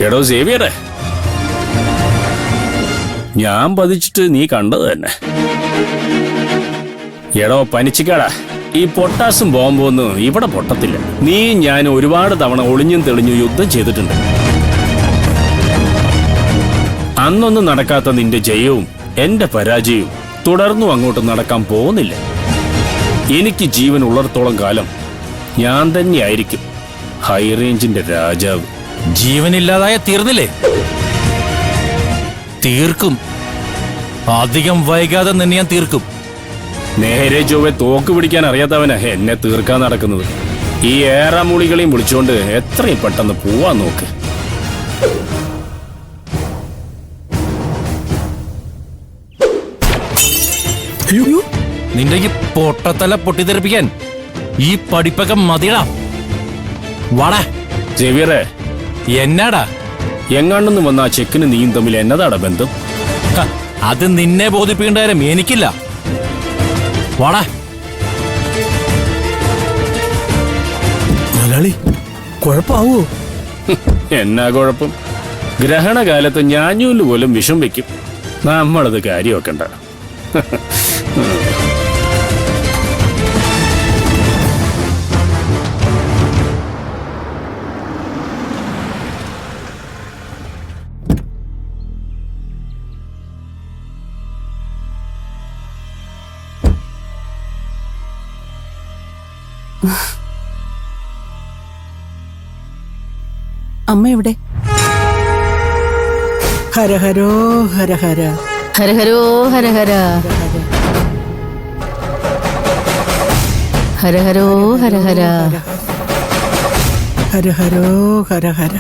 എടോ സേവിയറെ, ഞാൻ പതിച്ചിട്ട് നീ കണ്ടത് തന്നെ. എടോ പനിച്ചിക്കാടാ, ഈ പൊട്ടാസും ബോംബൊന്നും ഇവിടെ പൊട്ടത്തില്ല. നീ ഞാൻ ഒരുപാട് തവണ ഒളിഞ്ഞും തെളിഞ്ഞും യുദ്ധം ചെയ്തിട്ടുണ്ട്. അന്നൊന്നും നടക്കാത്ത നിന്റെ ജയവും എന്റെ പരാജയവും തുടർന്നും അങ്ങോട്ട് നടക്കാൻ പോകുന്നില്ല. എനിക്ക് ജീവൻ ഉള്ളിടത്തോളം കാലം ഞാൻ തന്നെയായിരിക്കും ഹൈറേഞ്ചിന്റെ രാജാവ്. ജീവനില്ലാതായ തീർന്നില്ലേ? തീർക്കും. അധികം വൈകാതെ നിന്നെ ഞാൻ തീർക്കും. നേരെ ചൊവ്വെ തോക്ക് പിടിക്കാൻ അറിയാത്തവനാ എന്നെ തീർക്കാൻ നടക്കുന്നത്. ഈ ഏറാമൂളികളെയും വിളിച്ചുകൊണ്ട് എത്രയും പെട്ടെന്ന് പോവാൻ നോക്ക്. നിന്റെ ഈ പൊട്ടത്തല പൊട്ടിത്തെറിപ്പിക്കാൻ ഈ പഠിപ്പൊക്കെ മതിയടാ. വാടാ. സേവിയറെ, എന്നാടാ? എങ്ങാണ്ടെന്ന് വന്ന ആ ചെക്കിന് നീയും തമ്മിൽ എന്നതാടാ ബന്ധം? അത് നിന്നെ ബോധിപ്പിക്കേണ്ട കാര്യം എനിക്കില്ല. വാടാ. മലയാളി കുഴപ്പാവോ? എന്നാ കുഴപ്പം? ഗ്രഹണകാലത്ത് ഞാഞ്ഞൂല് പോലും വിഷം വെക്കും. നമ്മളത് കാര്യമാക്കണ്ട. അമ്മ എവിടെ? ഹരഹരോ ഹരഹര ഹരഹരോ ഹരഹര ഹരഹരോ ഹരഹര ഹരഹരോ ഹരഹര.